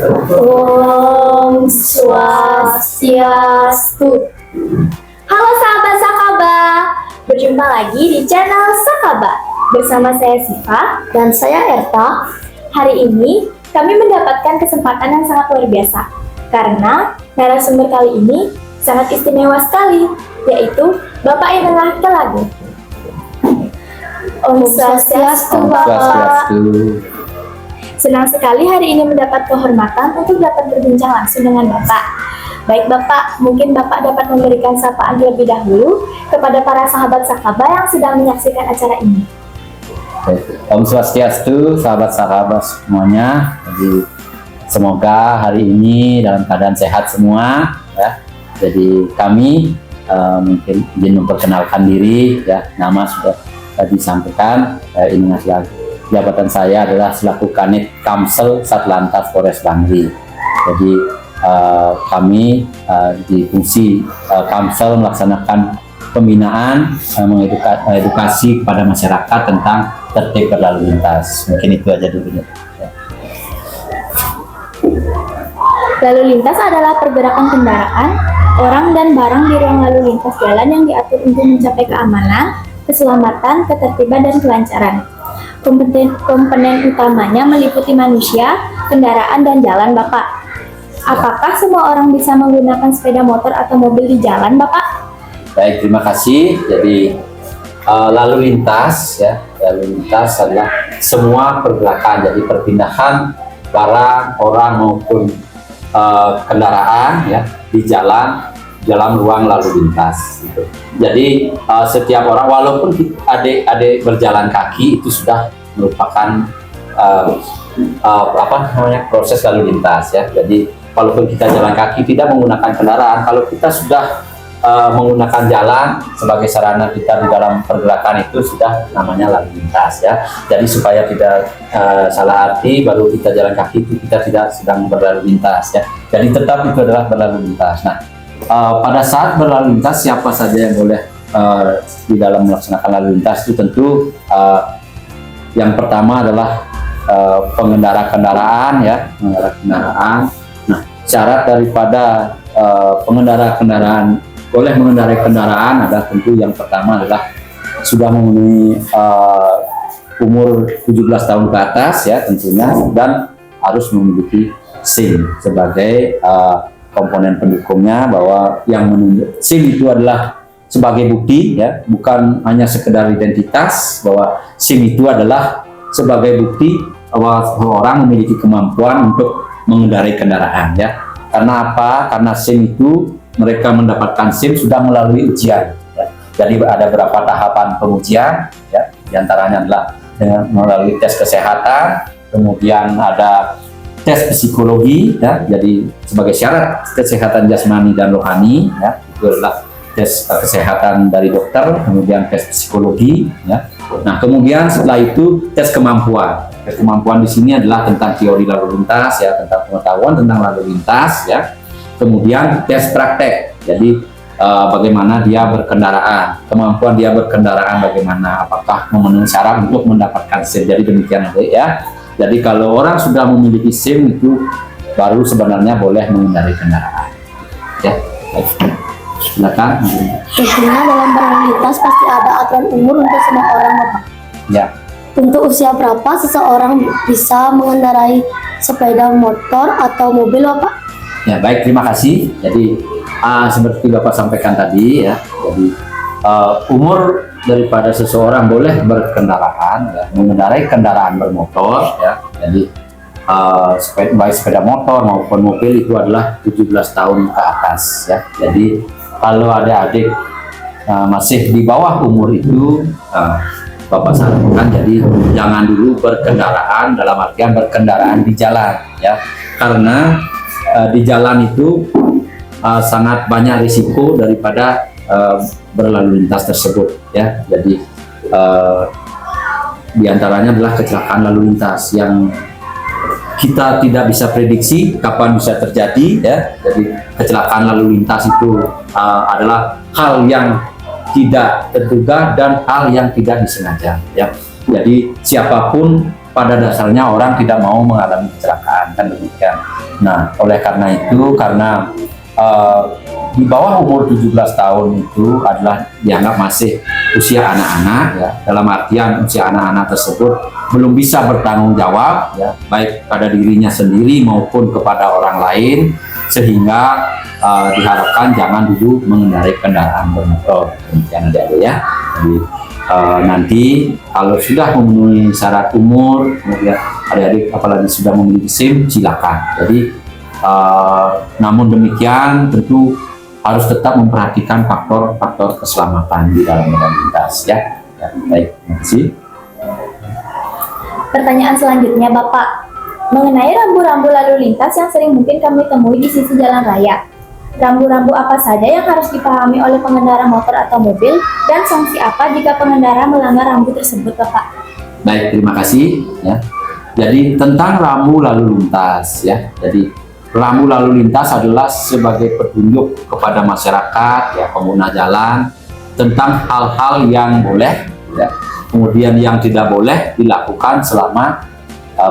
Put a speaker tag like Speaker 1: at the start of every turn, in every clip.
Speaker 1: Om Swastiastu. Halo sahabat Sakaba, berjumpa lagi di channel Sakaba. Bersama saya Siva dan saya Erta. Hari ini kami mendapatkan kesempatan yang sangat luar biasa karena narasumber kali ini sangat istimewa sekali, yaitu Bapak Inengah Kelagu. Om Swastiastu, Bapak. Senang sekali hari ini mendapat kehormatan untuk dapat berbincang langsung dengan Bapak. Baik Bapak, mungkin Bapak dapat memberikan sapaan terlebih dahulu kepada para sahabat Sakaba yang sedang menyaksikan acara ini.
Speaker 2: Om Swastiastu, sahabat-sahabat semuanya. Jadi semoga hari ini dalam keadaan sehat semua. Ya. Jadi kami mungkin izin memperkenalkan diri. Ya, nama sudah disampaikan. Inengah Kelagu. Jabatan saya adalah selaku Kanit Kamsel Satlantas Polres Bangli. Jadi kami di fungsi Kamsel melaksanakan pembinaan, mengedukasi kepada masyarakat tentang tertib berlalu lintas. Mungkin itu aja dulu. Ya.
Speaker 1: Lalu lintas adalah pergerakan kendaraan, orang dan barang di ruang lalu lintas jalan yang diatur untuk mencapai keamanan, keselamatan, ketertiban, dan kelancaran. Komponen utamanya meliputi manusia, kendaraan, dan jalan, Bapak. Apakah semua orang bisa menggunakan sepeda motor atau mobil di jalan, Bapak?
Speaker 2: Baik, terima kasih. Jadi lalu lintas, ya, lalu lintas adalah semua pergerakan, jadi perpindahan barang, orang maupun kendaraan, ya, di jalan dalam ruang lalu lintas. Gitu. Jadi setiap orang, walaupun adik-adik berjalan kaki itu sudah merupakan proses lalu lintas, ya. Jadi walaupun kita jalan kaki tidak menggunakan kendaraan, kalau kita sudah menggunakan jalan sebagai sarana kita di dalam pergerakan itu sudah namanya lalu lintas, ya. Jadi supaya tidak salah arti, baru kita jalan kaki itu kita tidak sedang berlalu lintas, ya. Jadi tetap itu adalah berlalu lintas. Nah, pada saat berlalu lintas siapa saja yang boleh di dalam melaksanakan lalu lintas itu tentu yang pertama adalah pengendara kendaraan, ya, pengendara kendaraan. Nah, syarat daripada pengendara kendaraan boleh mengendarai kendaraan adalah tentu yang pertama adalah sudah memenuhi umur 17 tahun ke atas, ya, tentunya, dan harus memiliki SIM sebagai komponen pendukungnya, bahwa yang menunjuk SIM itu adalah sebagai bukti, ya, bukan hanya sekedar identitas, bahwa SIM itu adalah sebagai bukti bahwa seseorang memiliki kemampuan untuk mengendarai kendaraan, ya. Karena apa? Karena SIM itu mereka mendapatkan SIM sudah melalui ujian, ya. Jadi ada beberapa tahapan pengujian, ya. Di antaranya adalah dengan melalui tes kesehatan, kemudian ada tes psikologi, ya. Jadi sebagai syarat kesehatan jasmani dan rohani, ya, itu adalah tes kesehatan dari dokter, kemudian tes psikologi, ya. Nah, kemudian setelah itu tes kemampuan. Tes kemampuan di sini adalah tentang teori lalu lintas, ya, tentang pengetahuan tentang lalu lintas, ya. Kemudian tes praktek. Jadi bagaimana dia berkendaraan, kemampuan dia berkendaraan bagaimana, apakah memenuhi syarat untuk mendapatkan SIM. Jadi demikian, ya. Jadi kalau orang sudah memiliki SIM itu baru sebenarnya boleh mengendarai kendaraan. Ya. Silakan.
Speaker 3: Tentunya dalam berlalu lintas pasti ada aturan umur untuk semua orang, Bapak.
Speaker 2: Ya.
Speaker 3: Untuk usia berapa seseorang bisa mengendarai sepeda motor atau mobil, Bapak?
Speaker 2: Ya, baik, terima kasih. Jadi seperti Bapak sampaikan tadi, ya. Jadi umur daripada seseorang boleh berkendaraan, ya, mengendarai kendaraan bermotor, ya. Jadi baik sepeda motor maupun mobil itu adalah 17 tahun ke atas, ya. Jadi kalau ada adik masih di bawah umur itu, Bapak sarankan jadi jangan dulu berkendaraan, dalam artian berkendaraan di jalan, ya. Karena di jalan itu sangat banyak risiko daripada berlalu lintas tersebut, ya. Jadi diantaranya adalah kecelakaan lalu lintas yang kita tidak bisa prediksi kapan bisa terjadi, ya. Jadi kecelakaan lalu lintas itu adalah hal yang tidak terduga dan hal yang tidak disengaja, ya. Jadi siapapun pada dasarnya orang tidak mau mengalami kecelakaan, kan demikian. Nah, oleh karena itu, karena di bawah umur 17 tahun itu adalah dianggap masih usia anak-anak, ya, dalam artian usia anak-anak tersebut belum bisa bertanggung jawab, ya, baik pada dirinya sendiri maupun kepada orang lain, sehingga diharapkan jangan dulu mengendarai kendaraan bermotor, demikian adik-adik ya. Jadi nanti kalau sudah memenuhi syarat umur, kemudian adik-adik apalagi sudah memiliki SIM, silakan. Jadi namun demikian tentu harus tetap memperhatikan faktor-faktor keselamatan di dalam berlalu lintas, ya. Ya, baik, terima kasih.
Speaker 1: Pertanyaan selanjutnya Bapak, mengenai rambu-rambu lalu lintas yang sering mungkin kami temui di sisi jalan raya. Rambu-rambu apa saja yang harus dipahami oleh pengendara motor atau mobil, dan sanksi apa jika pengendara melanggar rambu tersebut, Bapak?
Speaker 2: Baik, terima kasih. Ya. Jadi tentang rambu lalu lintas, ya. Jadi rambu lalu lintas adalah sebagai petunjuk kepada masyarakat, ya, pengguna jalan tentang hal-hal yang boleh, ya, kemudian yang tidak boleh dilakukan selama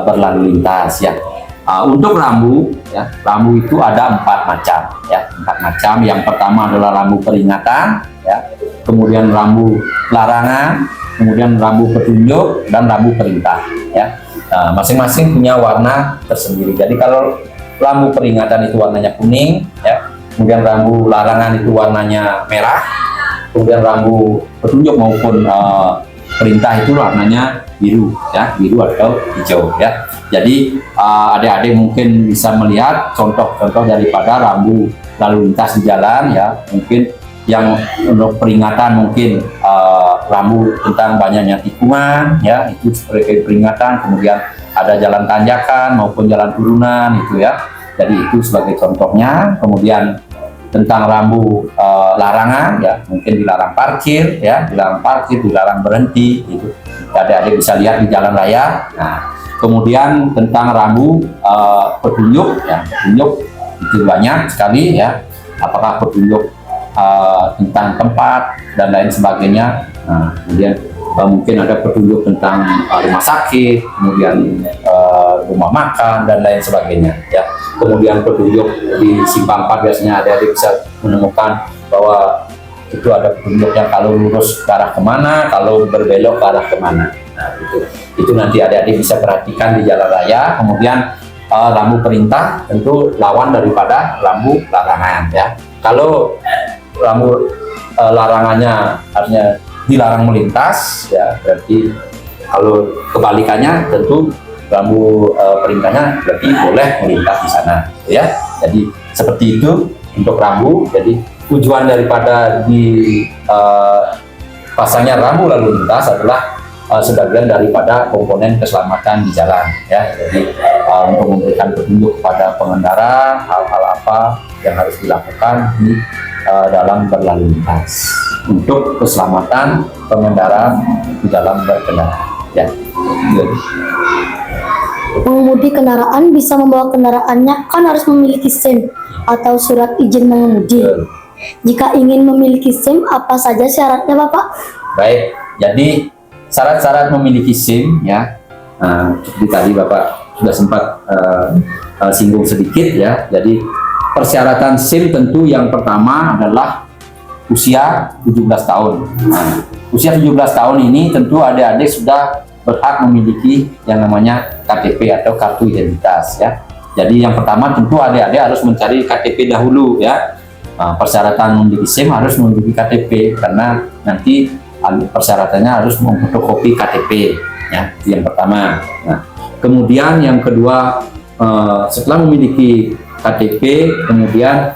Speaker 2: berlalu lintas, ya. Untuk rambu, ya, rambu itu ada 4 macam, ya, 4 macam. Yang pertama adalah rambu peringatan, ya, kemudian rambu larangan, kemudian rambu petunjuk, dan rambu perintah, ya. Masing-masing punya warna tersendiri. Jadi kalau rambu peringatan itu warnanya kuning, ya, kemudian rambu larangan itu warnanya merah, kemudian rambu petunjuk maupun perintah itu warnanya biru, ya, biru atau hijau, ya. Jadi adik-adik mungkin bisa melihat contoh-contoh daripada rambu lalu lintas di jalan, ya. Mungkin yang untuk peringatan mungkin rambu tentang banyaknya tikungan, ya, itu sebagai peringatan. Kemudian ada jalan tanjakan maupun jalan turunan, itu ya. Jadi itu sebagai contohnya. Kemudian tentang rambu larangan, ya, mungkin dilarang parkir, ya, dilarang berhenti, gitu. Adik-adik bisa lihat di jalan raya. Nah, kemudian tentang rambu petunjuk, ya, petunjuk itu banyak sekali, ya. Apakah petunjuk tentang tempat dan lain sebagainya. Nah, kemudian mungkin ada petunjuk tentang rumah sakit, kemudian rumah makan dan lain sebagainya, ya. Kemudian petunjuk di simpang 4 biasanya adik-adik bisa menemukan bahwa itu ada petunjuknya kalau lurus ke arah kemana, kalau berbelok ke arah kemana. Nah, itu nanti adik-adik bisa perhatikan di jalan raya. Kemudian rambu perintah tentu lawan daripada rambu larangan, ya. Kalau rambu larangannya artinya dilarang melintas, ya, berarti kalau kebalikannya tentu rambu perintahnya berarti boleh melintas di sana, ya. Jadi seperti itu untuk rambu. Jadi tujuan daripada pasangnya rambu lalu lintas adalah sebagian daripada komponen keselamatan di jalan, ya. Jadi untuk memberikan petunjuk kepada pengendara hal-hal apa yang harus dilakukan di dalam berlalu lintas untuk keselamatan pengendara di dalam berkendara, ya.
Speaker 3: Pengemudi kendaraan bisa membawa kendaraannya kan harus memiliki SIM atau surat izin mengemudi. Jika ingin memiliki SIM, apa saja syaratnya, Bapak?
Speaker 2: Baik, jadi syarat-syarat memiliki SIM, ya. Seperti tadi Bapak sudah sempat singgung sedikit, ya. Jadi persyaratan SIM tentu yang pertama adalah usia 17 tahun. Nah, usia 17 tahun ini tentu adik-adik sudah berhak memiliki yang namanya KTP atau kartu identitas, ya. Jadi yang pertama tentu adik-adik harus mencari KTP dahulu, ya. Persyaratan memiliki SIM harus memiliki KTP karena nanti persyaratannya harus memfotokopi KTP, ya. Yang pertama. Nah, kemudian yang kedua, setelah memiliki KTP, kemudian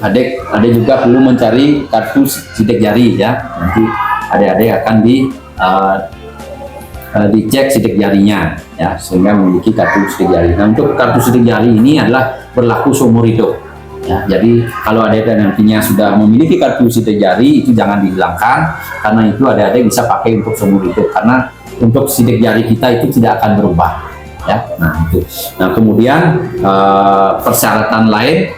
Speaker 2: adik juga perlu mencari kartu sidik jari, ya. Nanti adik-adik akan dicek sidik jarinya, ya, sehingga memiliki kartu sidik jari. Nah, untuk kartu sidik jari ini adalah berlaku seumur hidup, ya. Jadi kalau adik-adik nantinya sudah memiliki kartu sidik jari itu jangan dihilangkan, karena itu adik-adik bisa pakai untuk seumur hidup, karena untuk sidik jari kita itu tidak akan berubah, ya. Nah, itu. Nah, kemudian persyaratan lain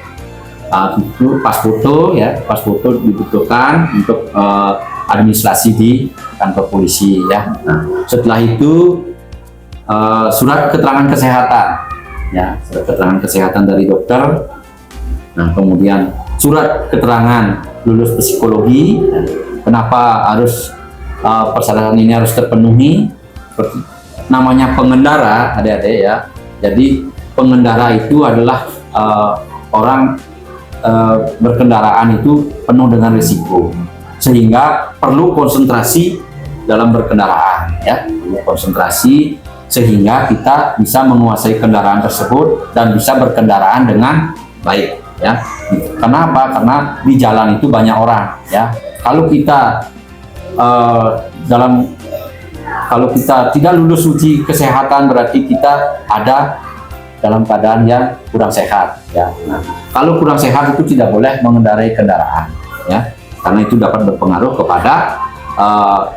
Speaker 2: itu pas foto, ya, pas foto dibutuhkan untuk administrasi di kantor polisi, ya. Nah, setelah itu surat keterangan kesehatan, ya, surat keterangan kesehatan dari dokter. Nah, kemudian surat keterangan lulus psikologi. Kenapa harus persyaratan ini harus terpenuhi? Seperti namanya pengendara, adik-adik ya. Jadi pengendara itu adalah orang berkendaraan itu penuh dengan risiko, sehingga perlu konsentrasi dalam berkendaraan, ya, perlu konsentrasi sehingga kita bisa menguasai kendaraan tersebut dan bisa berkendaraan dengan baik, ya. Kenapa? Karena di jalan itu banyak orang, ya. Kalau kita kalau kita tidak lulus uji kesehatan, berarti kita ada dalam keadaan yang kurang sehat, ya. Nah, kalau kurang sehat itu tidak boleh mengendarai kendaraan, ya, karena itu dapat berpengaruh kepada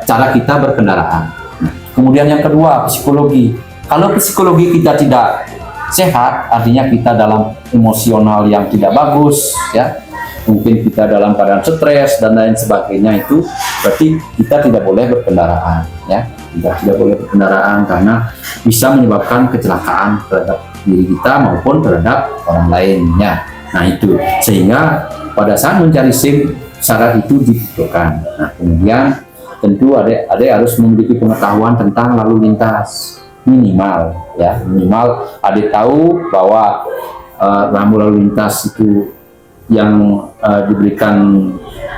Speaker 2: cara kita berkendaraan. Nah, kemudian yang kedua, psikologi. Kalau psikologi kita tidak sehat, artinya kita dalam emosional yang tidak bagus, ya. Mungkin kita dalam keadaan stres dan lain sebagainya, itu berarti kita tidak boleh berkendaraan, ya. Kita tidak boleh berkendaraan karena bisa menyebabkan kecelakaan terhadap diri kita maupun terhadap orang lainnya. Nah, itu sehingga pada saat mencari SIM syarat itu dibutuhkan. Nah, kemudian tentu adik harus memiliki pengetahuan tentang lalu lintas minimal, ya, minimal adik tahu bahwa rambu lalu lintas itu yang diberikan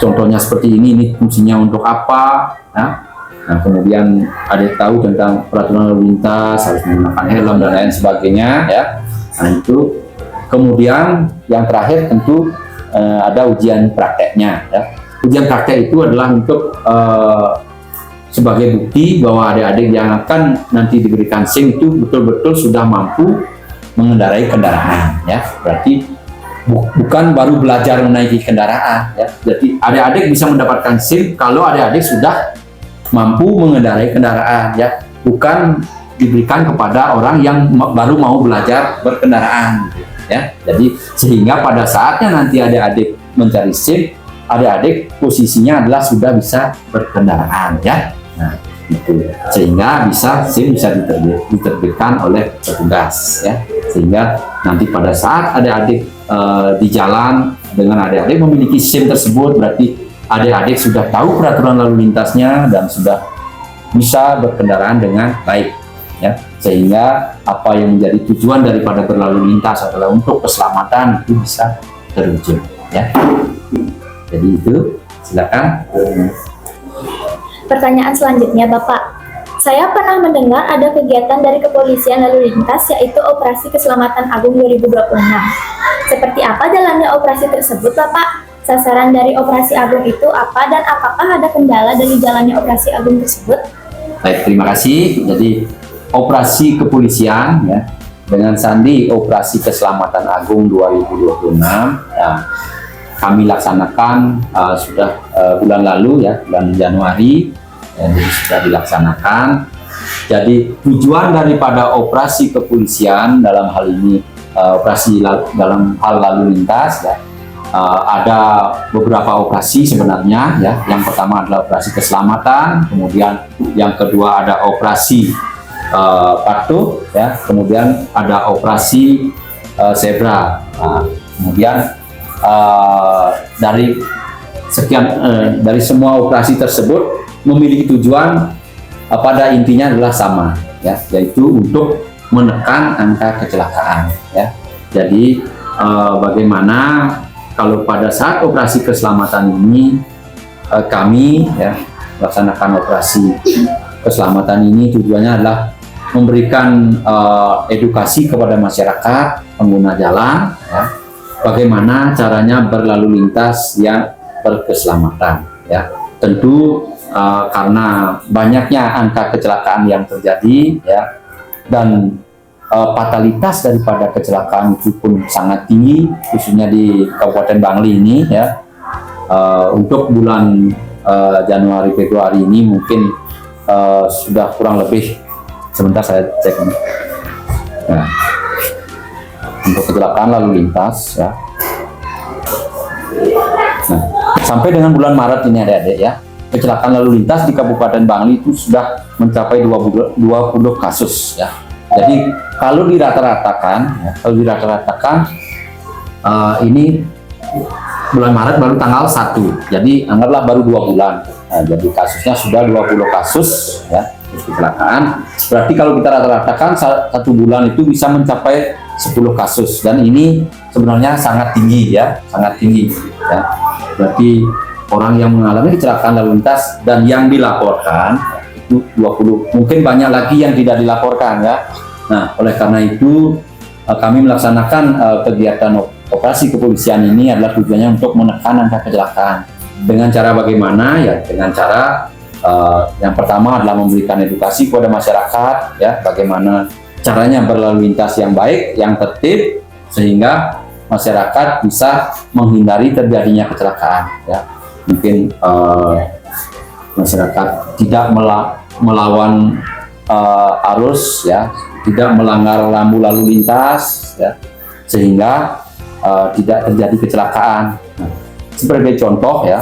Speaker 2: contohnya seperti ini fungsinya untuk apa, ya. Nah, kemudian adik tahu tentang peraturan lalu lintas, harus menggunakan helm dan lain sebagainya, ya. Nah, itu kemudian yang terakhir tentu ada ujian prakteknya, ya. Ujian praktek itu adalah untuk sebagai bukti bahwa adik-adik yang akan nanti diberikan SIM itu betul-betul sudah mampu mengendarai kendaraan, ya. Berarti bukan baru belajar menaiki kendaraan, ya. Jadi adik-adik bisa mendapatkan SIM kalau adik-adik sudah mampu mengendarai kendaraan, ya. Bukan diberikan kepada orang yang baru mau belajar berkendaraan, ya. Jadi sehingga pada saatnya nanti adik-adik mencari SIM, adik-adik posisinya adalah sudah bisa berkendaraan, ya. Nah, itu sehingga SIM bisa diterbitkan oleh petugas, ya. Sehingga nanti pada saat adik-adik di jalan dengan adik-adik memiliki SIM tersebut, berarti adik-adik sudah tahu peraturan lalu lintasnya dan sudah bisa berkendaraan dengan baik, ya. Sehingga apa yang menjadi tujuan daripada berlalu lintas adalah untuk keselamatan itu bisa terwujud, ya. Jadi itu, silakan.
Speaker 1: Pertanyaan selanjutnya, Bapak. Saya pernah mendengar ada kegiatan dari Kepolisian Lalu Lintas, yaitu Operasi Keselamatan Agung 2026. Seperti apa jalannya operasi tersebut, Bapak? Sasaran dari Operasi Agung itu apa, dan apakah ada kendala dari jalannya Operasi Agung tersebut?
Speaker 2: Baik, terima kasih. Jadi, operasi kepolisian, ya, dengan sandi Operasi Keselamatan Agung 2026, ya, kami laksanakan sudah bulan lalu, ya, bulan Januari. Jadi sudah dilaksanakan. Jadi tujuan daripada operasi kepolisian dalam hal ini operasi dalam hal lalu lintas, ya, ada beberapa operasi sebenarnya, ya. Yang pertama adalah operasi keselamatan, kemudian yang kedua ada operasi patuh, ya, kemudian ada operasi zebra. Kemudian dari dari semua operasi tersebut memiliki tujuan pada intinya adalah sama, ya, yaitu untuk menekan angka kecelakaan, ya. Jadi bagaimana kalau pada saat operasi keselamatan ini kami, ya, melaksanakan operasi keselamatan ini tujuannya adalah memberikan edukasi kepada masyarakat pengguna jalan, ya, bagaimana caranya berlalu lintas yang berkeselamatan, ya. Tentu karena banyaknya angka kecelakaan yang terjadi, ya, dan fatalitas daripada kecelakaan itu pun sangat tinggi, khususnya di Kabupaten Bangli ini, ya. Untuk bulan Januari Februari ini mungkin sudah kurang lebih, sebentar saya cek. Nah, untuk kecelakaan lalu lintas, ya. Nah, sampai dengan bulan Maret ini adik-adik, ya, kecelakaan lalu lintas di Kabupaten Bangli itu sudah mencapai 20 kasus ya. Jadi kalau dirata-ratakan, ini bulan Maret baru tanggal 1, jadi anggaplah baru 2 bulan. Nah, jadi kasusnya sudah 20 kasus ya kecelakaan. Berarti kalau kita rata-ratakan 1 bulan itu bisa mencapai 10 kasus, dan ini sebenarnya sangat tinggi ya, sangat tinggi ya. Berarti orang yang mengalami kecelakaan lalu lintas dan yang dilaporkan itu 20, mungkin banyak lagi yang tidak dilaporkan ya. Nah, oleh karena itu kami melaksanakan kegiatan operasi kepolisian ini adalah tujuannya untuk menekan angka kecelakaan. Dengan cara bagaimana? Ya, dengan cara yang pertama adalah memberikan edukasi kepada masyarakat ya, bagaimana caranya berlalu lintas yang baik, yang tertib, sehingga masyarakat bisa menghindari terjadinya kecelakaan ya. Mungkin masyarakat tidak melawan arus ya, tidak melanggar lampu lalu lintas ya, sehingga tidak terjadi kecelakaan. Nah, sebagai contoh ya,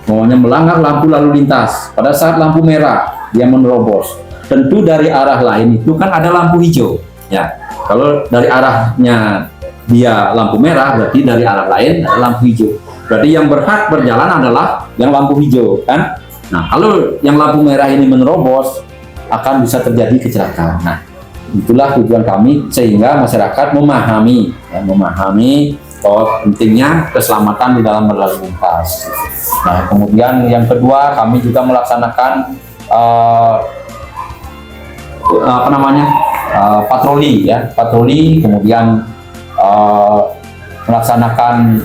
Speaker 2: maunya melanggar lampu lalu lintas pada saat lampu merah dia menerobos, tentu dari arah lain itu kan ada lampu hijau ya. Kalau dari arahnya dia lampu merah, berarti dari arah lain ada lampu hijau, berarti yang berhak berjalan adalah yang lampu hijau kan. Nah, kalau yang lampu merah ini menerobos akan bisa terjadi kecelakaan. Nah, itulah tujuan kami, sehingga masyarakat memahami bahwa pentingnya keselamatan di dalam berlalu lintas. Nah, kemudian yang kedua, kami juga melaksanakan patroli ya, kemudian melaksanakan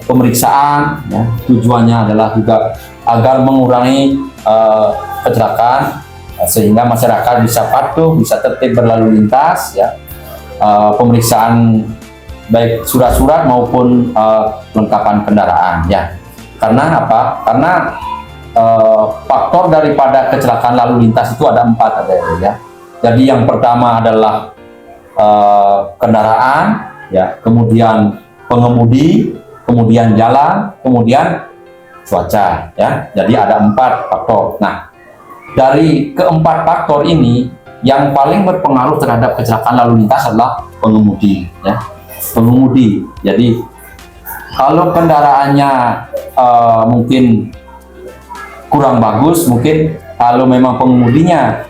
Speaker 2: pemeriksaan ya. Tujuannya adalah juga agar mengurangi kecelakaan, sehingga masyarakat bisa patuh, bisa tertib berlalu lintas ya. Pemeriksaan baik surat-surat maupun kelengkapan kendaraan ya. Karena apa? Karena faktor daripada kecelakaan lalu lintas itu ada 4 ya. Jadi yang pertama adalah kendaraan ya, kemudian pengemudi, kemudian jalan, kemudian cuaca ya. Jadi ada 4 faktor. Nah, dari keempat faktor ini yang paling berpengaruh terhadap kecelakaan lalu lintas adalah pengemudi ya. Pengemudi. Jadi kalau kendaraannya mungkin kurang bagus, mungkin kalau memang pengemudinya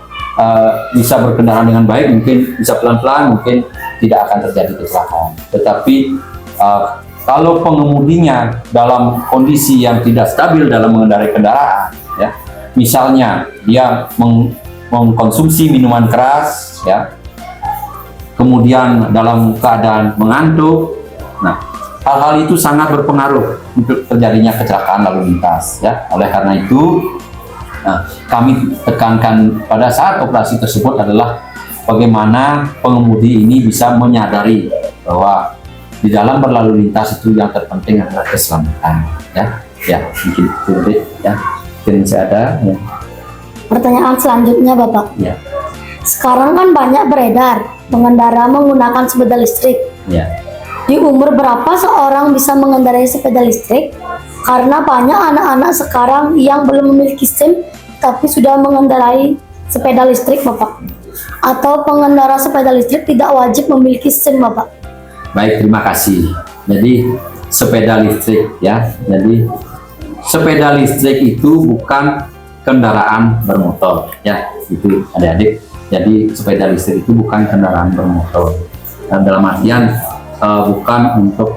Speaker 2: bisa berkendara dengan baik, mungkin bisa pelan-pelan, mungkin tidak akan terjadi kecelakaan. Tetapi kalau pengemudinya dalam kondisi yang tidak stabil dalam mengendarai kendaraan ya, misalnya dia mengkonsumsi minuman keras ya, kemudian dalam keadaan mengantuk, nah hal-hal itu sangat berpengaruh untuk terjadinya kecelakaan lalu lintas ya. Oleh karena itu kami tekankan pada saat operasi tersebut adalah bagaimana pengemudi ini bisa menyadari bahwa di dalam berlalu lintas itu yang terpenting adalah keselamatan ya mungkin itu ya. Mungkin saya ada ya.
Speaker 3: Pertanyaan selanjutnya Bapak.
Speaker 2: Ya.
Speaker 3: Sekarang kan banyak beredar pengendara menggunakan sepeda listrik.
Speaker 2: Ya.
Speaker 3: Di umur berapa seorang bisa mengendarai sepeda listrik? Karena banyak anak-anak sekarang yang belum memiliki SIM tapi sudah mengendarai sepeda listrik, Bapak. Atau pengendara sepeda listrik tidak wajib memiliki SIM, Bapak.
Speaker 2: Baik, terima kasih. Jadi sepeda listrik ya. Jadi sepeda listrik itu bukan kendaraan bermotor ya. Itu adik-adik. Jadi sepeda listrik itu bukan kendaraan bermotor. Dan dalam artian bukan untuk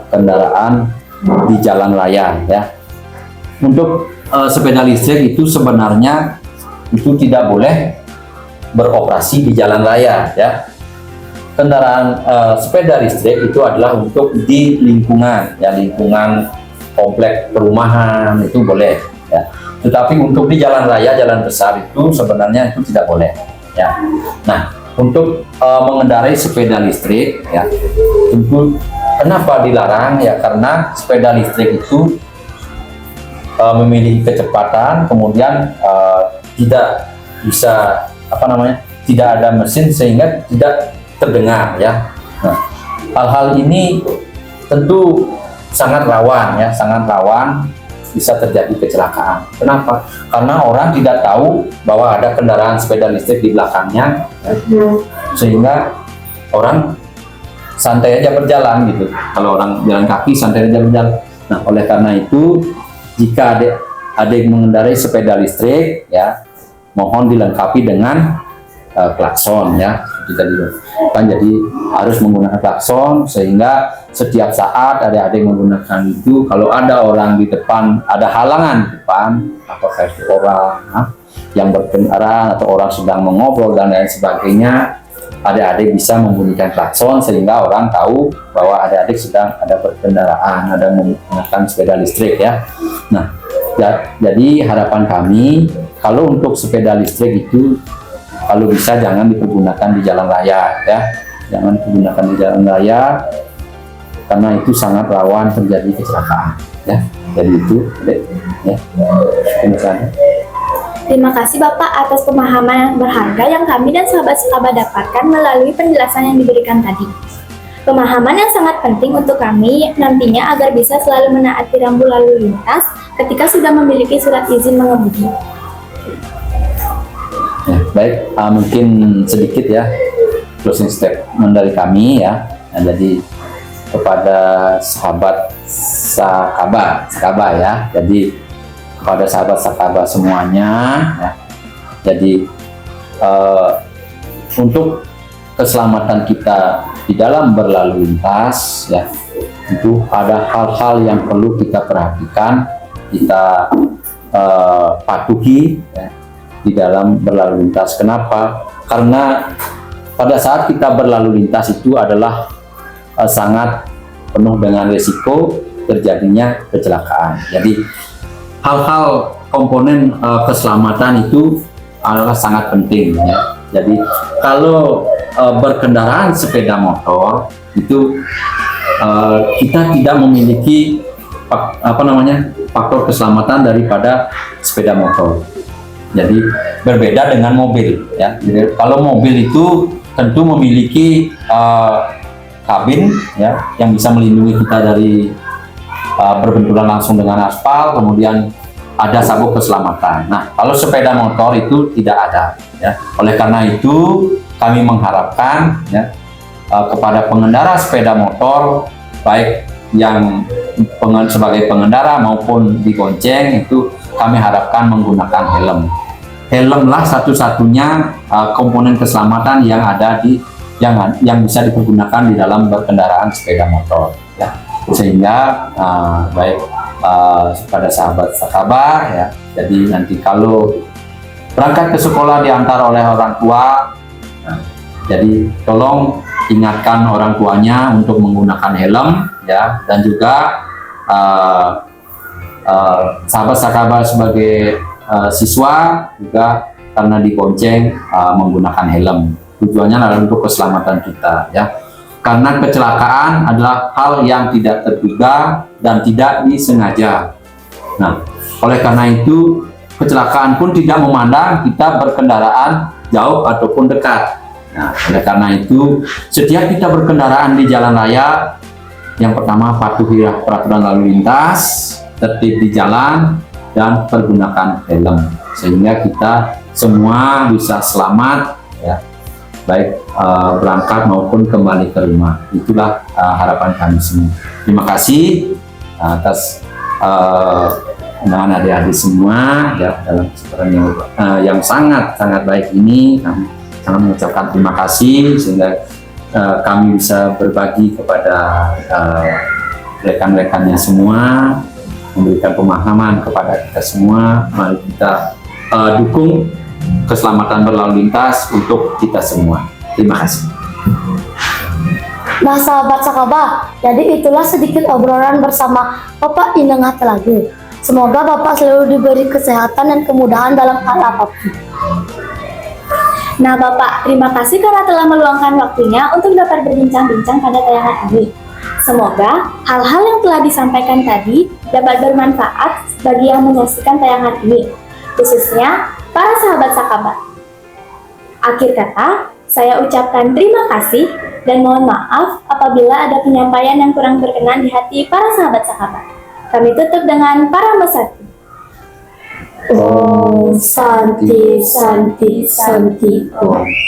Speaker 2: kendaraan di jalan raya ya. Untuk sepeda listrik itu sebenarnya itu tidak boleh beroperasi di jalan raya ya. Kendaraan sepeda listrik itu adalah untuk di lingkungan ya, lingkungan komplek perumahan itu boleh ya. Tetapi untuk di jalan raya, jalan besar itu sebenarnya itu tidak boleh ya. Nah, untuk mengendarai sepeda listrik ya, tentu kenapa dilarang ya, karena sepeda listrik itu memiliki kecepatan, kemudian tidak bisa tidak ada mesin sehingga tidak terdengar ya. Nah, hal-hal ini tentu sangat rawan ya, sangat rawan bisa terjadi kecelakaan. Kenapa? Karena orang tidak tahu bahwa ada kendaraan sepeda listrik di belakangnya, sehingga orang santai aja berjalan gitu. Kalau orang jalan kaki santai aja berjalan. Nah, oleh karena itu, jika ada yang mengendarai sepeda listrik, ya mohon dilengkapi dengan klakson, ya. Jadi harus menggunakan klakson sehingga setiap saat ada yang menggunakan itu, kalau ada orang di depan, ada halangan di depan, apakah itu orang yang berkendara atau orang sedang mengobrol dan lain sebagainya, adik-adik bisa membunyikan klakson sehingga orang tahu bahwa adik-adik sedang ada berkendaraan, ada menggunakan sepeda listrik, ya. Nah, jadi harapan kami kalau untuk sepeda listrik itu kalau bisa jangan dipergunakan di jalan raya, ya. Jangan digunakan di jalan raya karena itu sangat rawan terjadi kecelakaan, ya. Jadi itu, ya.
Speaker 1: Terima kasih Bapak atas pemahaman yang berharga yang kami dan sahabat-sahabat dapatkan melalui penjelasan yang diberikan tadi. Pemahaman yang sangat penting untuk kami nantinya agar bisa selalu menaati rambu lalu lintas ketika sudah memiliki surat izin mengemudi.
Speaker 2: Ya, baik, mungkin sedikit ya closing statement dari kami, ya. Nah, jadi kepada sahabat Sakaba, ya. Jadi kepada sahabat Sakaba semuanya, ya. Jadi untuk keselamatan kita di dalam berlalu lintas, ya, itu ada hal-hal yang perlu kita perhatikan, kita patuhi, ya, di dalam berlalu lintas. Kenapa? Karena pada saat kita berlalu lintas itu adalah sangat penuh dengan risiko terjadinya kecelakaan. Jadi hal-hal komponen keselamatan itu adalah sangat penting, ya. Jadi kalau berkendaraan sepeda motor itu kita tidak memiliki faktor keselamatan daripada sepeda motor. Jadi berbeda dengan mobil, ya. Jadi, kalau mobil itu tentu memiliki kabin, ya, yang bisa melindungi kita dari berbenturan langsung dengan aspal, kemudian ada sabuk keselamatan. Nah, kalau sepeda motor itu tidak ada, ya. Oleh karena itu kami mengharapkan, ya, kepada pengendara sepeda motor, baik yang sebagai pengendara maupun digonceng, itu kami harapkan menggunakan helm. Helmlah satu-satunya komponen keselamatan yang ada yang bisa dipergunakan di dalam berkendaraan sepeda motor, ya. Sehingga baik pada sahabat Sakaba, ya. Jadi nanti kalau berangkat ke sekolah diantar oleh orang tua, jadi tolong ingatkan orang tuanya untuk menggunakan helm, ya, dan juga sahabat Sakaba sebagai siswa juga karena dibonceng menggunakan helm. Tujuannya adalah untuk keselamatan kita, ya. Karena kecelakaan adalah hal yang tidak terduga dan tidak disengaja. Nah, oleh karena itu kecelakaan pun tidak memandang kita berkendaraan jauh ataupun dekat. Nah, oleh karena itu setiap kita berkendaraan di jalan raya, yang pertama patuhi peraturan lalu lintas, tertib di jalan, dan pergunakan helm sehingga kita semua bisa selamat, ya, baik berangkat maupun kembali ke rumah. Itulah harapan kami semua. Terima kasih atas undangan adik-adik semua, ya, dalam kesempatan yang sangat baik ini. Kami sangat mengucapkan terima kasih sehingga kami bisa berbagi kepada rekan-rekannya semua, memberikan pemahaman kepada kita semua. Mari kita dukung keselamatan berlalu lintas untuk kita semua. Terima kasih.
Speaker 3: Nah, sahabat Sakaba, jadi itulah sedikit obrolan bersama Bapak Ineng Hatelagu. Semoga Bapak selalu diberi kesehatan dan kemudahan dalam hal apapun.
Speaker 1: Nah Bapak, terima kasih karena telah meluangkan waktunya untuk dapat berbincang-bincang pada tayangan ini. Semoga hal-hal yang telah disampaikan tadi dapat bermanfaat bagi yang menyaksikan tayangan ini, khususnya para sahabat Sakaba. Akhir kata, saya ucapkan terima kasih dan mohon maaf apabila ada penyampaian yang kurang berkenan di hati para sahabat Sakaba. Kami tutup dengan Parama Sati.
Speaker 3: Om Santi Santi Santi Om.